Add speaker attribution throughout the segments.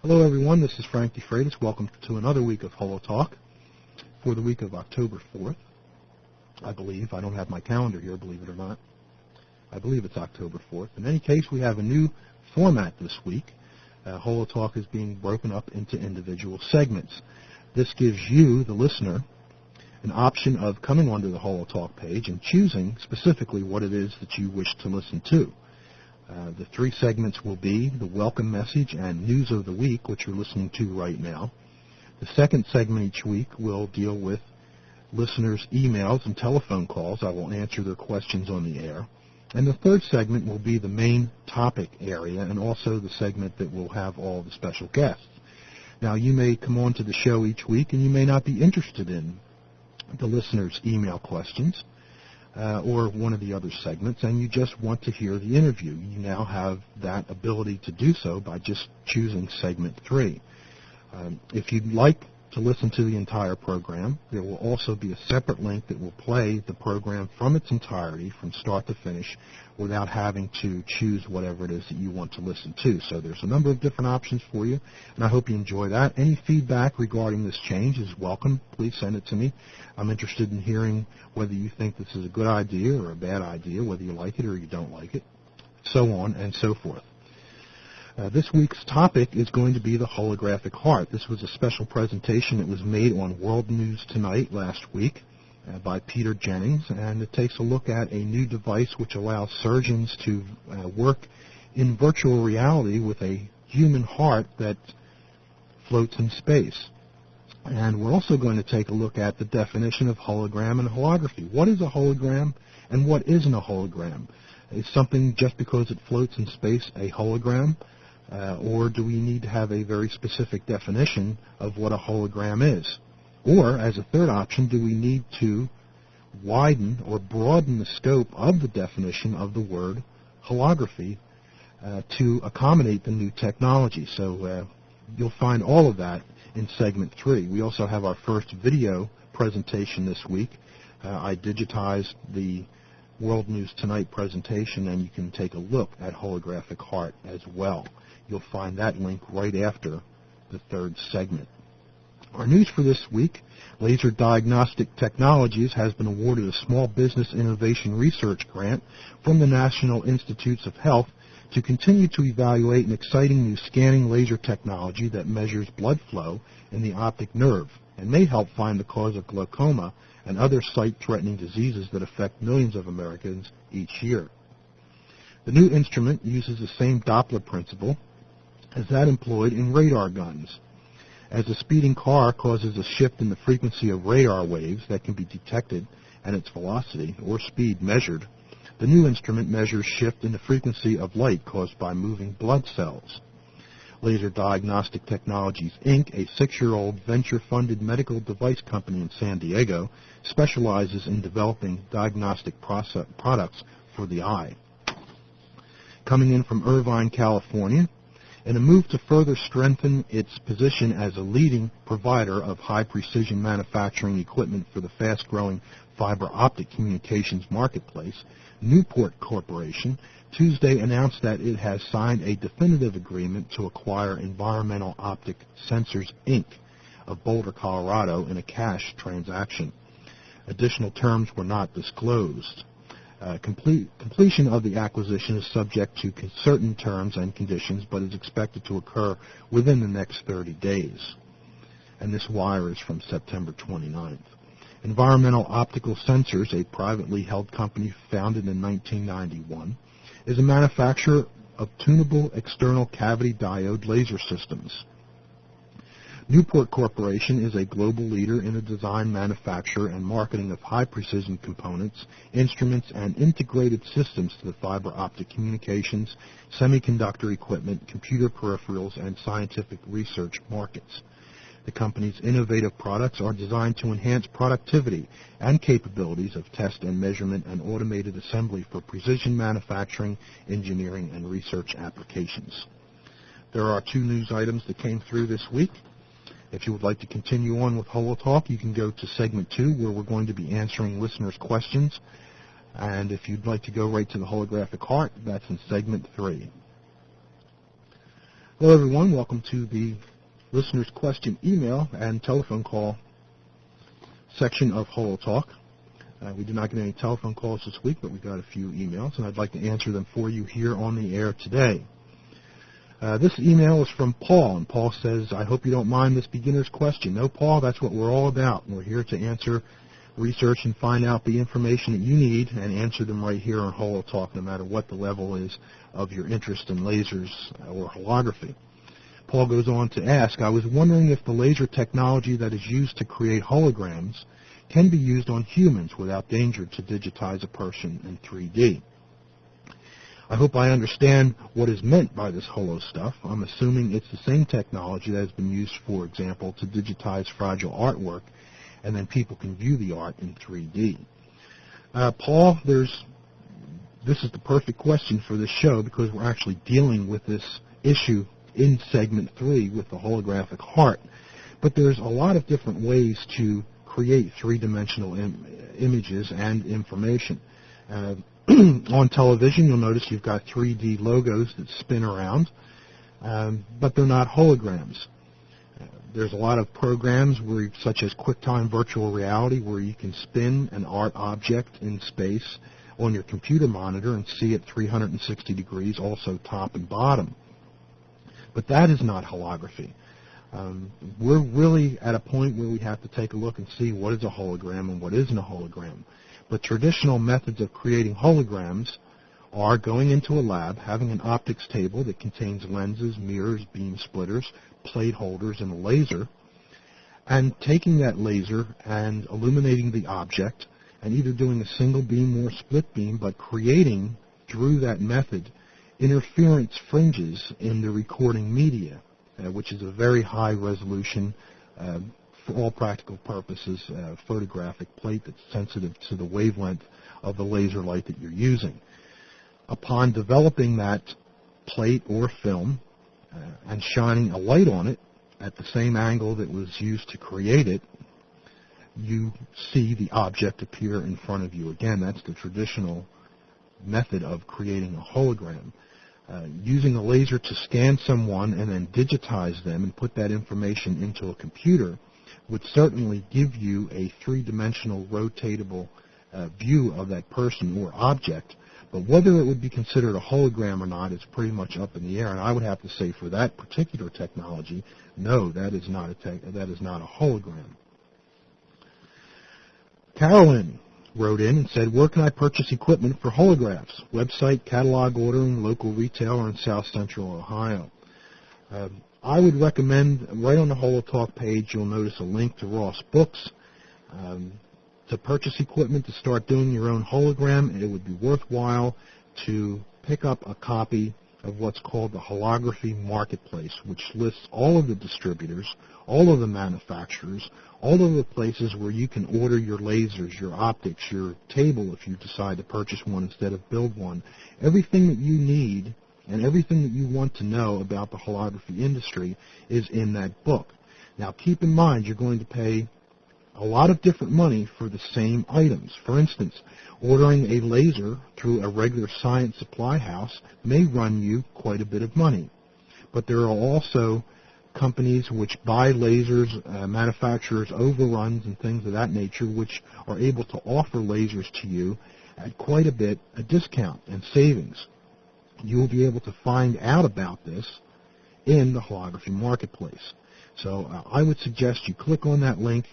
Speaker 1: Hello everyone, this is Frank DeFreitas. Welcome to another week of HoloTalk for the week of October 4th, I believe. I don't have my calendar here, believe it or not. I believe it's October 4th. In any case, we have a new format this week. HoloTalk is being broken up into individual segments. This gives you, the listener, an option of coming onto the HoloTalk page and choosing specifically what it is that you wish to listen to. The three segments will be the welcome message and news of the week, which you're listening to right now. The second segment each week will deal with listeners' emails and telephone calls. I will answer their questions on the air. And the third segment will be the main topic area and also the segment that will have all the special guests. Now, you may come on to the show each week and you may not be interested in the listeners' email questions. Or one of the other segments, and you just want to hear the interview. You now have that ability to do so by just choosing segment 3. If you'd like to listen to the entire program, there will also be a separate link that will play the program from its entirety, from start to finish, without having to choose whatever it is that you want to listen to. So there's a number of different options for you, and I hope you enjoy that. Any feedback regarding this change is welcome. Please send it to me. I'm interested in hearing whether you think this is a good idea or a bad idea, whether you like it or you don't like it, so on and so forth. This week's topic is going to be the holographic heart. This was a special presentation that was made on World News Tonight last week by Peter Jennings, and it takes a look at a new device which allows surgeons to work in virtual reality with a human heart that floats in space. And we're also going to take a look at the definition of hologram and holography. What is a hologram and what isn't a hologram? Is something, just because it floats in space, a hologram? Or do we need to have a very specific definition of what a hologram is? Or, as a third option, do we need to widen or broaden the scope of the definition of the word holography to accommodate the new technology? So you'll find all of that in segment 3. We also have our first video presentation this week. I digitized the World News Tonight presentation, and you can take a look at holographic heart as well. You'll find that link right after the third segment. Our news for this week: Laser Diagnostic Technologies has been awarded a Small Business Innovation Research Grant from the National Institutes of Health to continue to evaluate an exciting new scanning laser technology that measures blood flow in the optic nerve and may help find the cause of glaucoma and other sight-threatening diseases that affect millions of Americans each year. The new instrument uses the same Doppler principle as that employed in radar guns. As a speeding car causes a shift in the frequency of radar waves that can be detected and its velocity or speed measured, the new instrument measures shift in the frequency of light caused by moving blood cells. Laser Diagnostic Technologies, Inc., a 6-year-old venture-funded medical device company in San Diego, specializes in developing diagnostic products for the eye. Coming in from Irvine, California, in a move to further strengthen its position as a leading provider of high-precision manufacturing equipment for the fast-growing fiber optic communications marketplace, Newport Corporation Tuesday announced that it has signed a definitive agreement to acquire Environmental Optic Sensors, Inc. of Boulder, Colorado, in a cash transaction. Additional terms were not disclosed. Completion of the acquisition is subject to certain terms and conditions, but is expected to occur within the next 30 days. And this wire is from September 29th. Environmental Optical Sensors, a privately held company founded in 1991, is a manufacturer of tunable external cavity diode laser systems. Newport Corporation is a global leader in the design, manufacture, and marketing of high-precision components, instruments, and integrated systems to the fiber optic communications, semiconductor equipment, computer peripherals, and scientific research markets. The company's innovative products are designed to enhance productivity and capabilities of test and measurement and automated assembly for precision manufacturing, engineering, and research applications. There are 2 news items that came through this week. If you would like to continue on with HoloTalk, you can go to segment 2, where we're going to be answering listeners' questions. And if you'd like to go right to the holographic heart, that's in segment 3. Hello, everyone. Welcome to the listener's question email and telephone call section of HoloTalk. We did not get any telephone calls this week, but we got a few emails, and I'd like to answer them for you here on the air today. This email is from Paul, and Paul says, I hope you don't mind this beginner's question. No, Paul, that's what we're all about. We're here to answer, research, and find out the information that you need and answer them right here on HoloTalk, no matter what the level is of your interest in lasers or holography. Paul goes on to ask, I was wondering if the laser technology that is used to create holograms can be used on humans without danger to digitize a person in 3D. I hope I understand what is meant by this holo stuff. I'm assuming it's the same technology that has been used, for example, to digitize fragile artwork, and then people can view the art in 3D. Paul, this is the perfect question for this show because we're actually dealing with this issue in segment 3 with the holographic heart. But there's a lot of different ways to create three-dimensional images and information. On television, you'll notice you've got 3D logos that spin around, but they're not holograms. There's a lot of programs such as QuickTime Virtual Reality where you can spin an art object in space on your computer monitor and see it 360 degrees, also top and bottom. But that is not holography. We're really at a point where we have to take a look and see what is a hologram and what isn't a hologram. But traditional methods of creating holograms are going into a lab, having an optics table that contains lenses, mirrors, beam splitters, plate holders, and a laser, and taking that laser and illuminating the object and either doing a single beam or split beam, but creating, through that method, interference fringes in the recording media, which is a very high resolution, for all practical purposes, photographic plate that's sensitive to the wavelength of the laser light that you're using. Upon developing that plate or film and shining a light on it at the same angle that was used to create it, you see the object appear in front of you. Again, that's the traditional method of creating a hologram. Using a laser to scan someone and then digitize them and put that information into a computer would certainly give you a three-dimensional rotatable view of that person or object. But whether it would be considered a hologram or not is pretty much up in the air. And I would have to say for that particular technology, no, that is not a hologram. Carolyn wrote in and said, where can I purchase equipment for holographs? Website, catalog ordering, local retailer in South Central Ohio. I would recommend, right on the HoloTalk page, you'll notice a link to Ross Books. To purchase equipment to start doing your own hologram, it would be worthwhile to pick up a copy of what's called the Holography Marketplace, which lists all of the distributors, all of the manufacturers, all of the places where you can order your lasers, your optics, your table if you decide to purchase one instead of build one. Everything that you need and everything that you want to know about the holography industry is in that book. Now, keep in mind, you're going to pay a lot of different money for the same items. For instance, ordering a laser through a regular science supply house may run you quite a bit of money. But there are also companies which buy lasers, manufacturers, overruns, and things of that nature, which are able to offer lasers to you at quite a bit a discount and savings. You will be able to find out about this in the Holography Marketplace. So I would suggest you click on that link,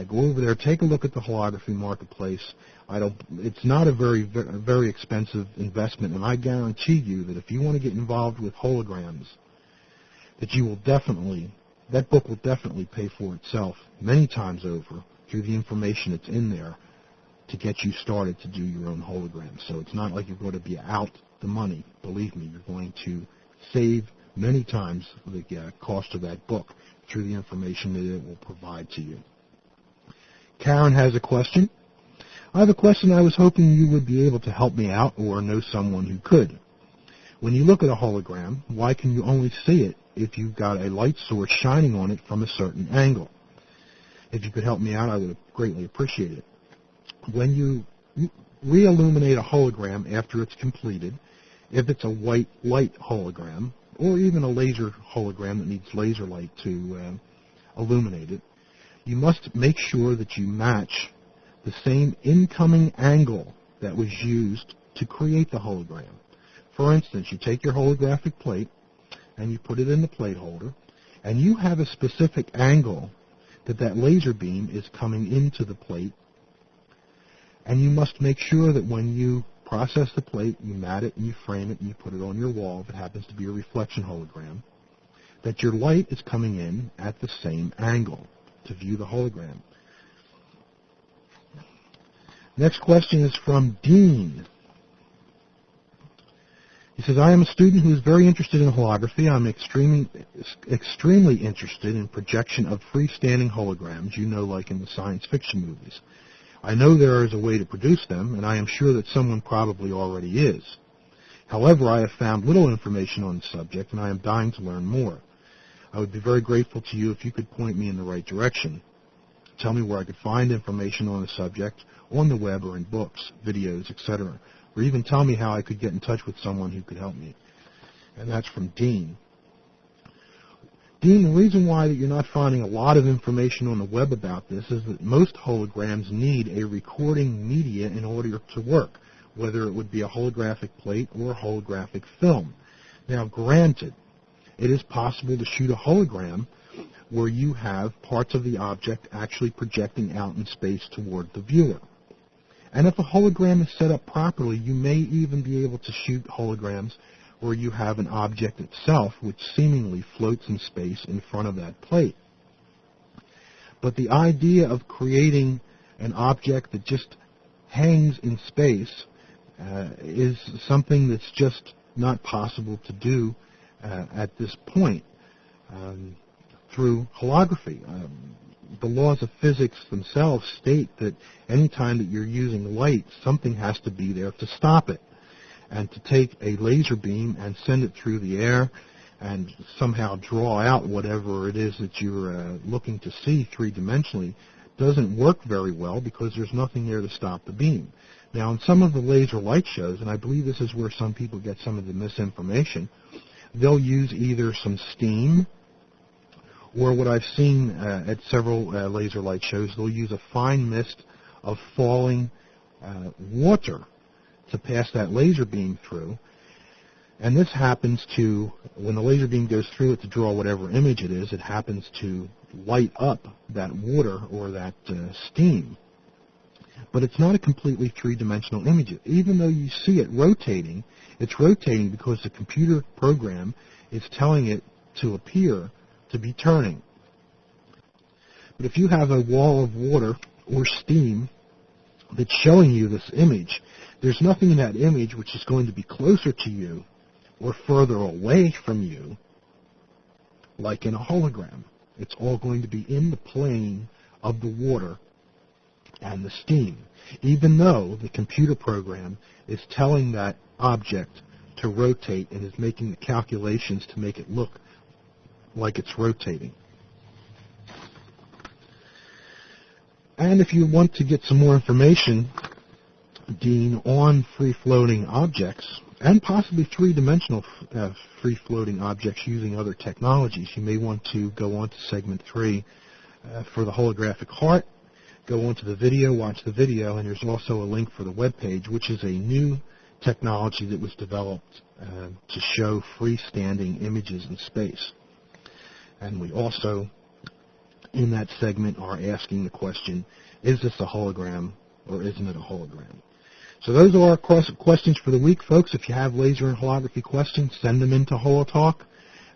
Speaker 1: go over there, take a look at the Holography Marketplace. It's not a very expensive investment, and I guarantee you that if you want to get involved with holograms, that book will definitely pay for itself many times over through the information that's in there to get you started to do your own holograms. So it's not like you're going to be out the money. Believe me, you're going to save many times the cost of that book through the information that it will provide to you. Karen has a question. I have a question. I was hoping you would be able to help me out or know someone who could. When you look at a hologram, why can you only see it if you've got a light source shining on it from a certain angle? If you could help me out, I would greatly appreciate it. When you re-illuminate a hologram after it's completed, if it's a white light hologram or even a laser hologram that needs laser light to illuminate it, you must make sure that you match the same incoming angle that was used to create the hologram. For instance, you take your holographic plate and you put it in the plate holder, and you have a specific angle that laser beam is coming into the plate, and you must make sure that when you process the plate, you mat it and you frame it and you put it on your wall, if it happens to be a reflection hologram, that your light is coming in at the same angle to view the hologram. Next question is from Dean. He says, I am a student who is very interested in holography. I'm extremely interested in projection of freestanding holograms, like in the science fiction movies. I know there is a way to produce them, and I am sure that someone probably already is. However, I have found little information on the subject, and I am dying to learn more. I would be very grateful to you if you could point me in the right direction. Tell me where I could find information on the subject on the web or in books, videos, etc., or even tell me how I could get in touch with someone who could help me. And that's from Dean. Dean, the reason why you're not finding a lot of information on the web about this is that most holograms need a recording media in order to work, whether it would be a holographic plate or a holographic film. Now, granted, it is possible to shoot a hologram where you have parts of the object actually projecting out in space toward the viewer. And if a hologram is set up properly, you may even be able to shoot holograms where you have an object itself which seemingly floats in space in front of that plate. But the idea of creating an object that just hangs in space is something that's just not possible to do at this point through holography. The laws of physics themselves state that any time that you're using light, something has to be there to stop it. And to take a laser beam and send it through the air and somehow draw out whatever it is that you're looking to see three-dimensionally doesn't work very well because there's nothing there to stop the beam. Now, in some of the laser light shows, and I believe this is where some people get some of the misinformation, they'll use either some steam, or what I've seen at several laser light shows, they'll use a fine mist of falling water to pass that laser beam through. And this happens to, when the laser beam goes through it to draw whatever image it is, it happens to light up that water or that steam. But it's not a completely three-dimensional image. Even though you see it rotating, it's rotating because the computer program is telling it to appear to be turning. But if you have a wall of water or steam that's showing you this image, there's nothing in that image which is going to be closer to you or further away from you like in a hologram. It's all going to be in the plane of the water and the steam, even though the computer program is telling that object to rotate and is making the calculations to make it look like it's rotating. And if you want to get some more information, Dean, on free-floating objects, and possibly three-dimensional free-floating objects using other technologies, you may want to go on to segment 3 for the holographic heart, go on to the video, watch the video, and there's also a link for the web page, which is a new technology that was developed to show freestanding images in space. And we also, in that segment, are asking the question, is this a hologram or isn't it a hologram? So those are our questions for the week, folks. If you have laser and holography questions, send them into HoloTalk.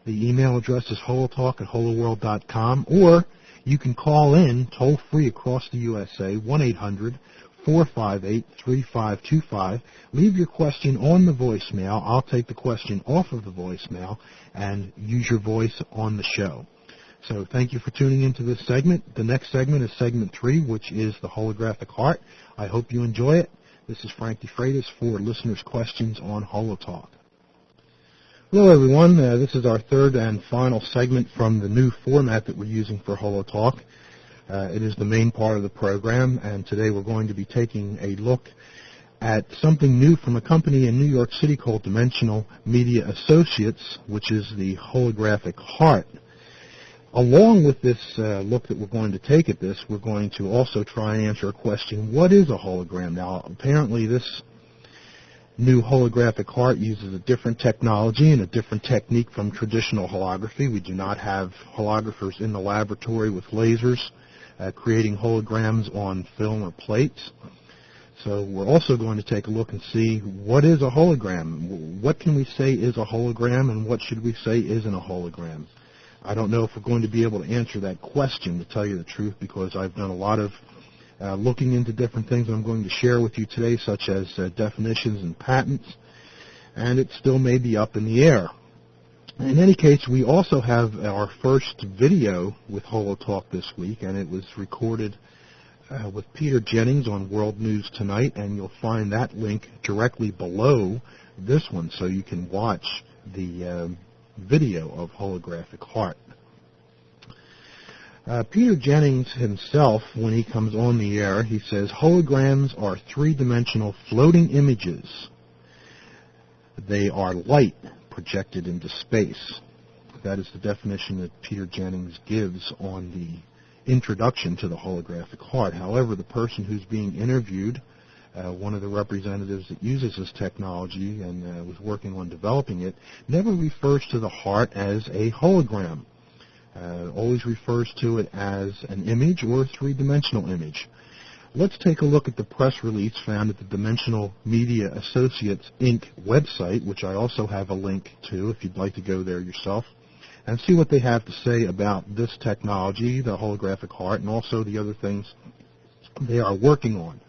Speaker 1: The email address is holotalk@holoworld.com, or you can call in toll-free across the USA, 1-800-458-3525. Leave your question on the voicemail. I'll take the question off of the voicemail and use your voice on the show. So thank you for tuning into this segment. The next segment is segment 3, which is the holographic heart. I hope you enjoy it. This is Frank DeFreitas for listeners' questions on HoloTalk. Hello, everyone. This is our third and final segment from the new format that we're using for HoloTalk. It is the main part of the program, and today we're going to be taking a look at something new from a company in New York City called Dimensional Media Associates, which is the holographic heart. Along with this look that we're going to take at this, we're going to also try and answer a question: what is a hologram? Now, apparently this new holographic heart uses a different technology and a different technique from traditional holography. We do not have holographers in the laboratory with lasers creating holograms on film or plates. So we're also going to take a look and see what is a hologram. What can we say is a hologram, and what should we say isn't a hologram? I don't know if we're going to be able to answer that question, to tell you the truth, because I've done a lot of looking into different things I'm going to share with you today, such as definitions and patents, and it still may be up in the air. In any case, we also have our first video with HoloTalk this week, and it was recorded with Peter Jennings on World News Tonight, and you'll find that link directly below this one, so you can watch the video of holographic heart. Peter Jennings himself, when he comes on the air, he says holograms are three-dimensional floating images. They are light projected into space. That is the definition that Peter Jennings gives on the introduction to the holographic heart. However, the person who's being interviewed, one of the representatives that uses this technology and was working on developing it, never refers to the heart as a hologram. Always refers to it as an image or a three-dimensional image. Let's take a look at the press release found at the Dimensional Media Associates, Inc. website, which I also have a link to if you'd like to go there yourself, and see what they have to say about this technology, the holographic heart, and also the other things they are working on.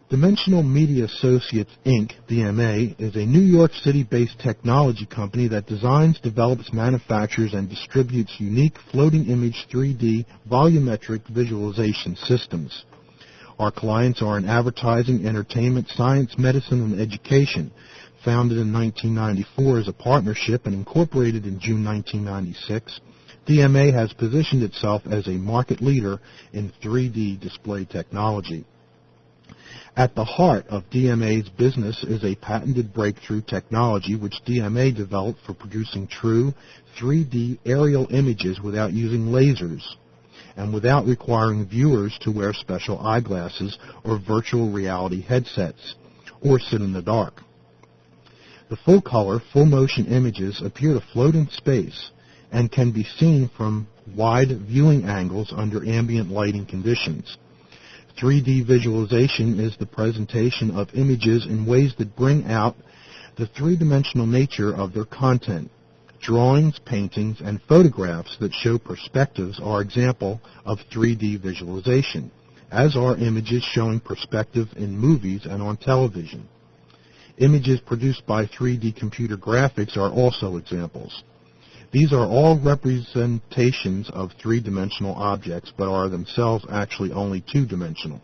Speaker 1: Dimensional Media Associates, Inc., DMA, is a New York City-based technology company that designs, develops, manufactures, and distributes unique floating image 3D volumetric visualization systems. Our clients are in advertising, entertainment, science, medicine, and education. Founded in 1994 as a partnership and incorporated in June 1996, DMA has positioned itself as a market leader in 3D display technology. At the heart of DMA's business is a patented breakthrough technology which DMA developed for producing true 3D aerial images without using lasers and without requiring viewers to wear special eyeglasses or virtual reality headsets or sit in the dark. The full-color, full-motion images appear to float in space and can be seen from wide viewing angles under ambient lighting conditions. 3D visualization is the presentation of images in ways that bring out the three-dimensional nature of their content. Drawings, paintings, and photographs that show perspectives are examples of 3D visualization, as are images showing perspective in movies and on television. Images produced by 3D computer graphics are also examples. These are all representations of three-dimensional objects, but are themselves actually only two-dimensional.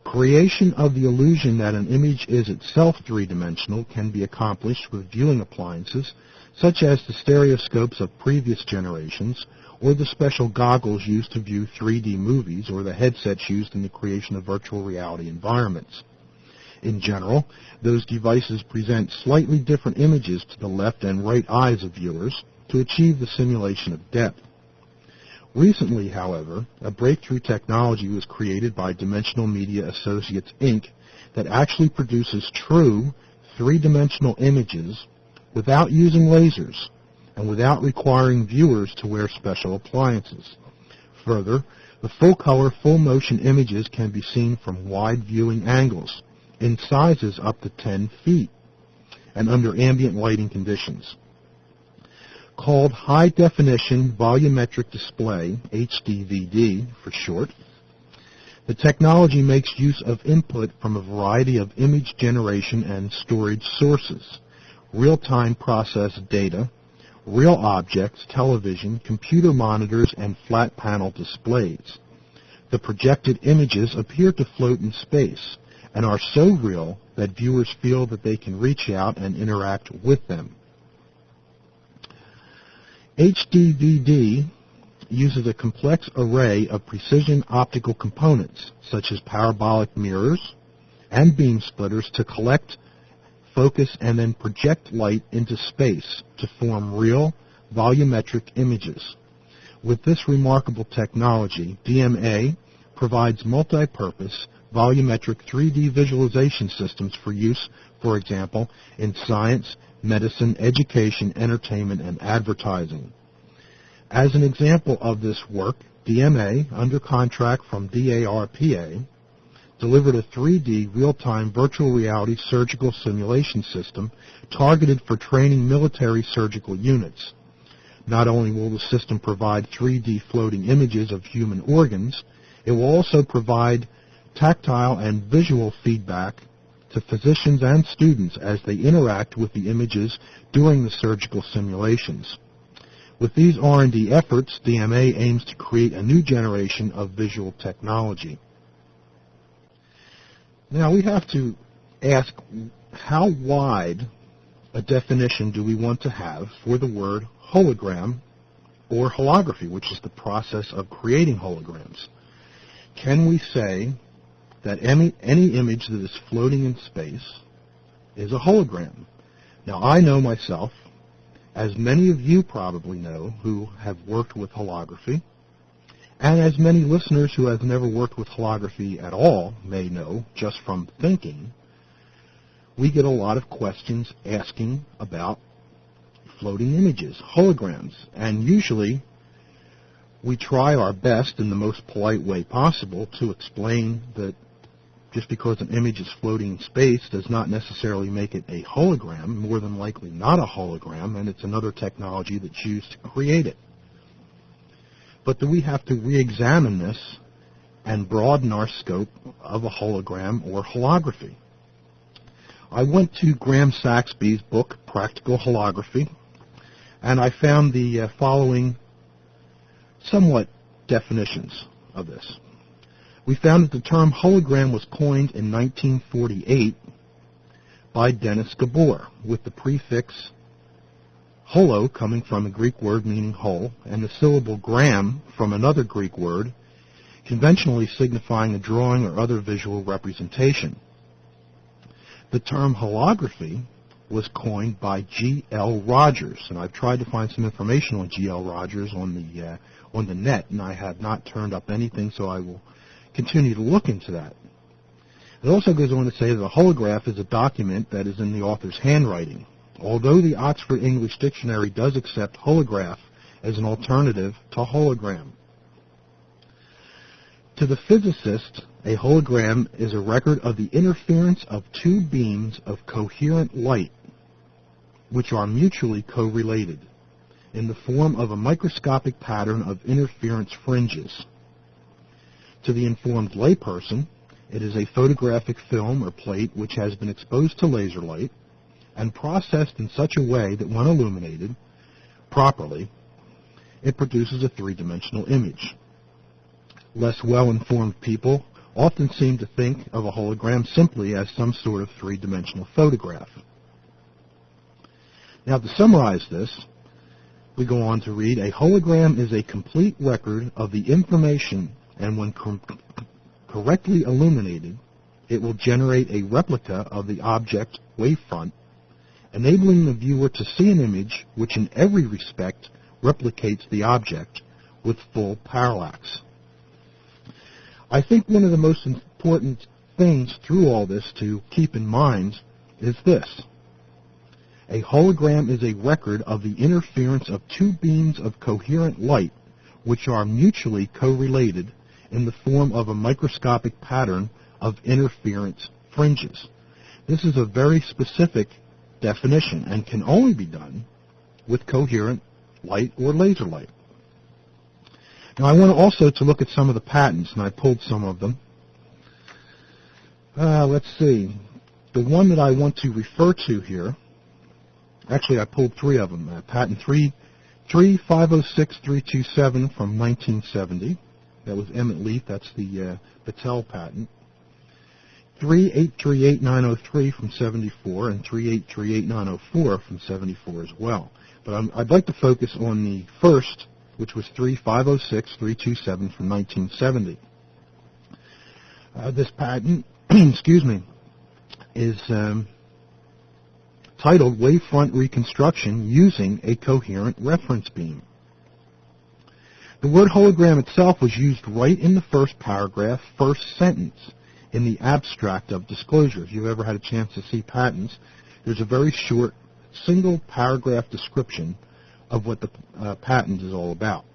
Speaker 1: Creation of the illusion that an image is itself three-dimensional can be accomplished with viewing appliances, such as the stereoscopes of previous generations, or the special goggles used to view 3D movies, or the headsets used in the creation of virtual reality environments. In general, those devices present slightly different images to the left and right eyes of viewers to achieve the simulation of depth. Recently, however, a breakthrough technology was created by Dimensional Media Associates, Inc. that actually produces true three-dimensional images without using lasers and without requiring viewers to wear special appliances. Further, the full-color, full-motion images can be seen from wide viewing angles, in sizes up to 10 feet, and under ambient lighting conditions. Called High Definition Volumetric Display, HDVD for short, the technology makes use of input from a variety of image generation and storage sources, real-time processed data, real objects, television, computer monitors, and flat panel displays. The projected images appear to float in space and are so real that viewers feel that they can reach out and interact with them. HDVD uses a complex array of precision optical components, such as parabolic mirrors and beam splitters to collect, focus, and then project light into space to form real, volumetric images. With this remarkable technology, DMA provides multi-purpose, volumetric 3D visualization systems for use, for example, in science, medicine, education, entertainment, and advertising. As an example of this work, DMA, under contract from DARPA, delivered a 3D real-time virtual reality surgical simulation system targeted for training military surgical units. Not only will the system provide 3D floating images of human organs, it will also provide tactile and visual feedback to physicians and students as they interact with the images during the surgical simulations. With these R&D efforts, DMA aims to create a new generation of visual technology. Now we have to ask, how wide a definition do we want to have for the word hologram or holography, which is the process of creating holograms? Can we say that any image that is floating in space is a hologram? Now, I know myself, as many of you probably know who have worked with holography, and as many listeners who have never worked with holography at all may know just from thinking, we get a lot of questions asking about floating images, holograms, and usually we try our best in the most polite way possible to explain that just because an image is floating in space does not necessarily make it a hologram, more than likely not a hologram, and it's another technology that's used to create it. But do we have to re-examine this and broaden our scope of a hologram or holography? I went to Graham Saxby's book, Practical Holography, and I found the following somewhat definitions of this. We found that the term hologram was coined in 1948 by Dennis Gabor, with the prefix holo coming from a Greek word meaning whole, and the syllable gram from another Greek word, conventionally signifying a drawing or other visual representation. The term holography was coined by G.L. Rogers, and I've tried to find some information on G.L. Rogers on the net, and I have not turned up anything, so I will continue to look into that. It also goes on to say that a holograph is a document that is in the author's handwriting. Although the Oxford English Dictionary does accept holograph as an alternative to hologram. To the physicist, a hologram is a record of the interference of two beams of coherent light, which are mutually correlated, in the form of a microscopic pattern of interference fringes. To the informed layperson, it is a photographic film or plate which has been exposed to laser light and processed in such a way that when illuminated properly, it produces a three-dimensional image. Less well-informed people often seem to think of a hologram simply as some sort of three-dimensional photograph. Now, to summarize this, we go on to read, a hologram is a complete record of the information, and when correctly illuminated, it will generate a replica of the object wavefront, enabling the viewer to see an image which in every respect replicates the object with full parallax. I think one of the most important things through all this to keep in mind is this. A hologram is a record of the interference of two beams of coherent light which are mutually correlated in the form of a microscopic pattern of interference fringes. This is a very specific definition and can only be done with coherent light or laser light. Now, I want also to look at some of the patents, and I pulled some of them. Let's see. The one that I want to refer to here, actually I pulled three of them. Patent 3506327 from 1970. That was Emmett Leaf. That's the Patel patent. 3838903 from 74 and 3838904 from 74 as well. But I'd like to focus on the first, which was 3506327 from 1970. This patent, excuse me, is titled Wavefront Reconstruction Using a Coherent Reference Beam. The word hologram itself was used right in the first paragraph, first sentence, in the abstract of disclosure. If you've ever had a chance to see patents, there's a very short, single paragraph description of what the patent is all about.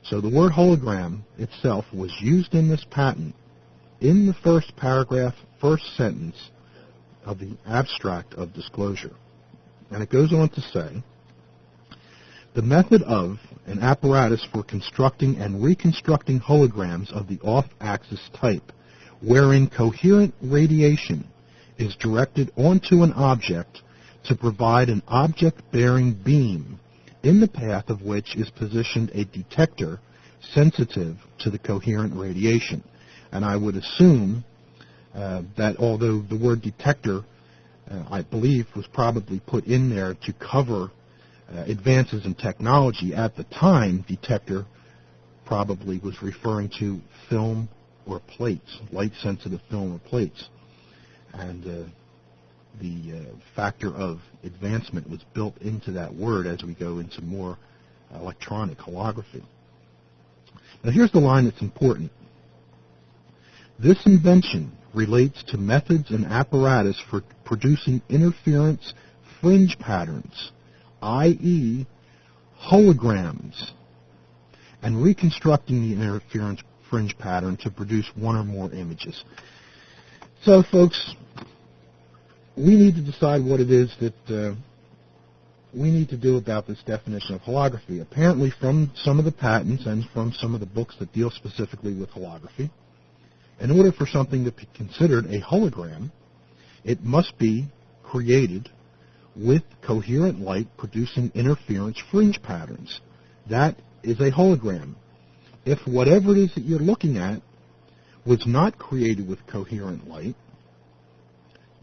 Speaker 1: So the word hologram itself was used in this patent in the first paragraph, first sentence of the abstract of disclosure. And it goes on to say, the method of an apparatus for constructing and reconstructing holograms of the off-axis type, wherein coherent radiation is directed onto an object to provide an object-bearing beam, in the path of which is positioned a detector sensitive to the coherent radiation. And I would assume that although the word detector, I believe, was probably put in there to cover advances in technology at the time, detector probably was referring to film or plates, light-sensitive film or plates. And the factor of advancement was built into that word as we go into more electronic holography. Now here's the line that's important. This invention relates to methods and apparatus for producing interference fringe patterns, i.e. holograms, and reconstructing the interference fringe pattern to produce one or more images. So, folks, we need to decide what it is that we need to do about this definition of holography. Apparently, from some of the patents and from some of the books that deal specifically with holography, in order for something to be considered a hologram, it must be created with coherent light producing interference fringe patterns. That is a hologram. If whatever it is that you're looking at was not created with coherent light,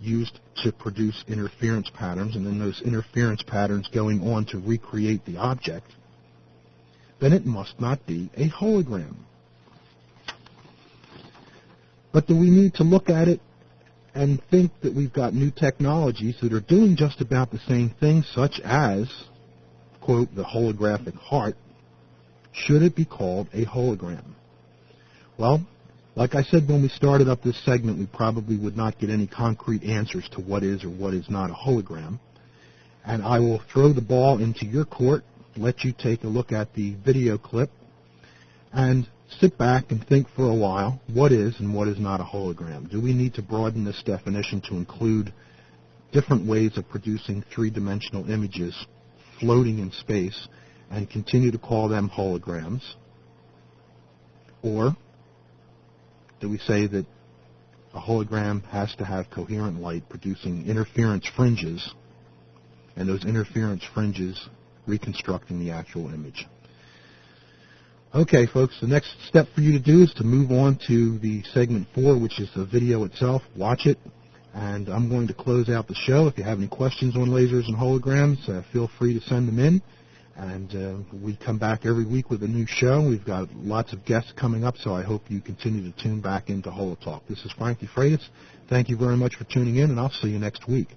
Speaker 1: used to produce interference patterns, and then those interference patterns going on to recreate the object, then it must not be a hologram. But do we need to look at it and think that we've got new technologies that are doing just about the same thing, such as, quote, the holographic heart? Should it be called a hologram? Well, like I said when we started up this segment, we probably would not get any concrete answers to what is or what is not a hologram. And I will throw the ball into your court, let you take a look at the video clip, and sit back and think for a while, what is and what is not a hologram? Do we need to broaden this definition to include different ways of producing three-dimensional images floating in space and continue to call them holograms? Or do we say that a hologram has to have coherent light producing interference fringes, and those interference fringes reconstructing the actual image? Okay, folks, the next step for you to do is to move on to the segment 4, which is the video itself. Watch it, and I'm going to close out the show. If you have any questions on lasers and holograms, feel free to send them in. And we come back every week with a new show. We've got lots of guests coming up, so I hope you continue to tune back into HoloTalk. This is Frank DeFreitas. Thank you very much for tuning in, and I'll see you next week.